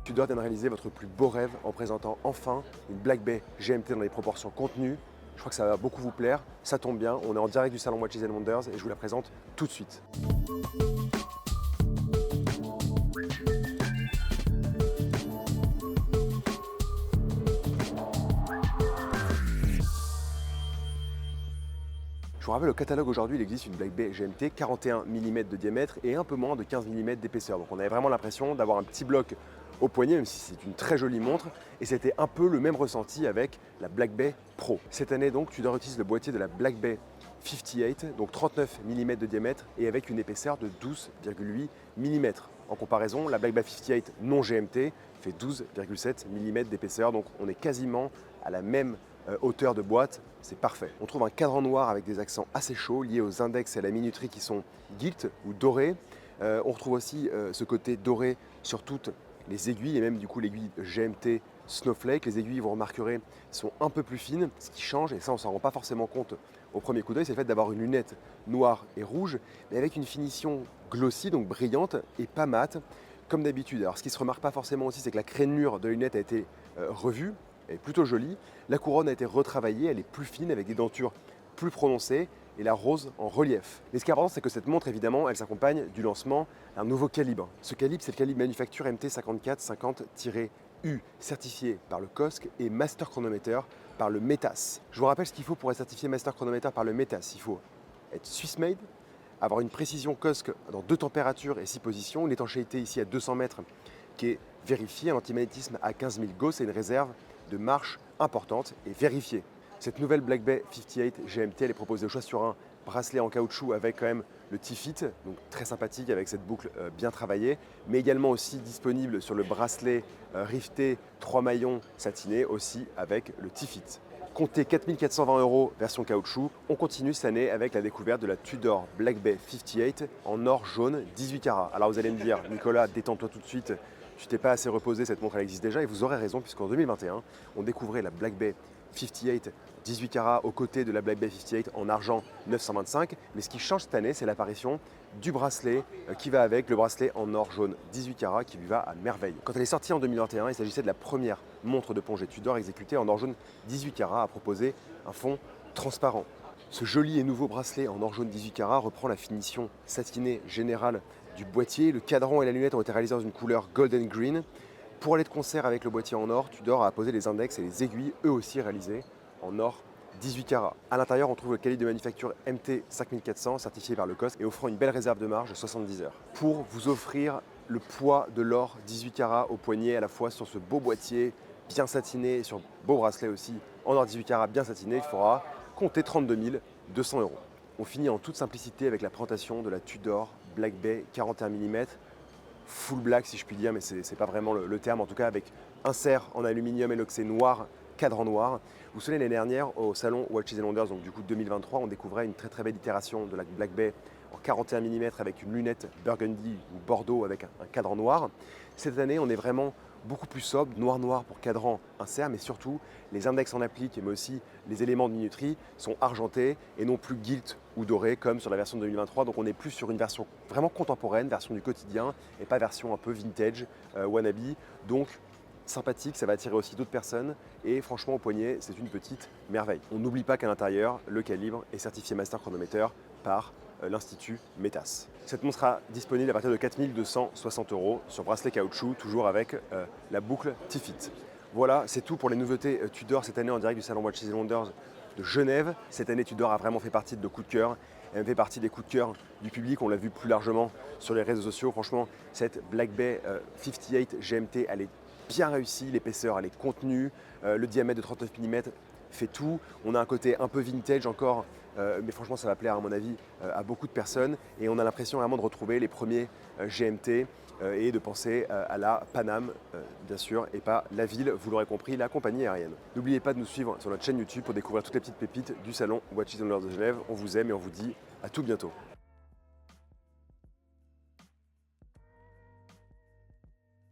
Tudor vient de réaliser votre plus beau rêve en présentant enfin une Black Bay GMT dans les proportions contenues. Je crois que ça va beaucoup vous plaire, ça tombe bien, on est en direct du salon Watches and Wonders et je vous la présente tout de suite. Je vous rappelle, au catalogue aujourd'hui, il existe une Black Bay GMT 41 mm de diamètre et un peu moins de 15 mm d'épaisseur. Donc on avait vraiment l'impression d'avoir un petit bloc au poignet, même si c'est une très jolie montre. Et c'était un peu le même ressenti avec la Black Bay Pro. Cette année donc, Tudor utilise le boîtier de la Black Bay 58, donc 39 mm de diamètre et avec une épaisseur de 12,8 mm. En comparaison, la Black Bay 58 non GMT fait 12,7 mm d'épaisseur, donc on est quasiment à la même hauteur de boîte, c'est parfait. On trouve un cadran noir avec des accents assez chauds liés aux index et à la minuterie qui sont gilt ou dorés. On retrouve aussi ce côté doré sur toutes les aiguilles et même du coup l'aiguille GMT Snowflake. Les aiguilles, vous remarquerez, sont un peu plus fines. Ce qui change, et ça on s'en rend pas forcément compte au premier coup d'œil, c'est le fait d'avoir une lunette noire et rouge, mais avec une finition glossy, donc brillante et pas mate, comme d'habitude. Alors ce qui se remarque pas forcément aussi, c'est que la crénure de la lunette a été revue. Elle est plutôt jolie. La couronne a été retravaillée, elle est plus fine avec des dentures plus prononcées et la rose en relief. Mais ce qui est important, c'est que cette montre, évidemment, elle s'accompagne du lancement d'un nouveau calibre. Ce calibre, c'est le calibre manufacture MT5450-U, certifié par le COSC et Master Chronometer par le METAS. Je vous rappelle ce qu'il faut pour être certifié Master Chronometer par le METAS. Il faut être Swiss made, avoir une précision COSC dans 2 températures et 6 positions, une étanchéité ici à 200 mètres qui est vérifiée, un antimagnétisme à 15 000 Gauss et une réserve de marche importante et vérifiée. Cette nouvelle Black Bay 58 GMT, elle est proposée au choix sur un bracelet en caoutchouc avec quand même le T-Fit, donc très sympathique avec cette boucle bien travaillée, mais également aussi disponible sur le bracelet rifté 3 maillons satinés, aussi avec le T-Fit. Comptez 4 420 € version caoutchouc. On continue cette année avec la découverte de la Tudor Black Bay 58 en or jaune 18 carats. Alors vous allez me dire, Nicolas, détends-toi tout de suite, tu t'es pas assez reposé, cette montre elle existe déjà, et vous aurez raison puisqu'en 2021, on découvrait la Black Bay 58 18 carats aux côtés de la Black Bay 58 en argent 925. Mais ce qui change cette année, c'est l'apparition du bracelet qui va avec, le bracelet en or jaune 18 carats qui lui va à merveille. Quand elle est sortie en 2021, il s'agissait de la première montre de plongée Tudor exécutée en or jaune 18 carats à proposer un fond transparent. Ce joli et nouveau bracelet en or jaune 18 carats reprend la finition satinée générale du boîtier. Le cadran et la lunette ont été réalisés dans une couleur golden green. Pour aller de concert avec le boîtier en or, Tudor a apposé les index et les aiguilles, eux aussi réalisés en or 18 carats. À l'intérieur, on trouve le calibre de manufacture MT5400 certifié par le COSC et offrant une belle réserve de marge de 70 heures. Pour vous offrir le poids de l'or 18 carats au poignet, à la fois sur ce beau boîtier bien satiné et sur beau bracelet aussi en or 18 carats bien satiné, il faudra compter 32 200 €. On finit en toute simplicité avec la présentation de la Tudor Black Bay 41 mm, full black si je puis dire, mais c'est pas vraiment le terme, en tout cas avec insert en aluminium éloxé noir, cadran noir. Vous vous souvenez, l'année dernière, au salon Watches and Wonders, donc du coup 2023, on découvrait une très belle itération de la Black Bay en 41 mm avec une lunette burgundy ou bordeaux avec un cadran noir. Cette année, on est vraiment beaucoup plus sobre, noir pour cadran insert, mais surtout les index en applique, mais aussi les éléments de minuterie sont argentés et non plus gilt ou dorés comme sur la version de 2023. Donc on est plus sur une version vraiment contemporaine, version du quotidien et pas version un peu vintage, wannabe. Donc sympathique, ça va attirer aussi d'autres personnes et franchement au poignet, c'est une petite merveille. On n'oublie pas qu'à l'intérieur, le calibre est certifié Master Chronometer par l'Institut METAS. Cette montre sera disponible à partir de 4 260 € sur bracelet caoutchouc, toujours avec la boucle T-Fit. Voilà, c'est tout pour les nouveautés Tudor cette année en direct du salon Watches and Wonders de Genève. Cette année, Tudor a vraiment fait partie de nos coups de cœur. Elle fait partie des coups de cœur du public. On l'a vu plus largement sur les réseaux sociaux. Franchement, cette Black Bay 58 GMT, elle est bien réussie. L'épaisseur, elle est contenue. Le diamètre de 39 mm fait tout. On a un côté un peu vintage encore, mais franchement, ça va plaire à mon avis à beaucoup de personnes. Et on a l'impression vraiment de retrouver les premiers GMT et de penser à la Paname, bien sûr, et pas la ville, vous l'aurez compris, la compagnie aérienne. N'oubliez pas de nous suivre sur notre chaîne YouTube pour découvrir toutes les petites pépites du salon Watches and Wonders de Genève. On vous aime et on vous dit à tout bientôt.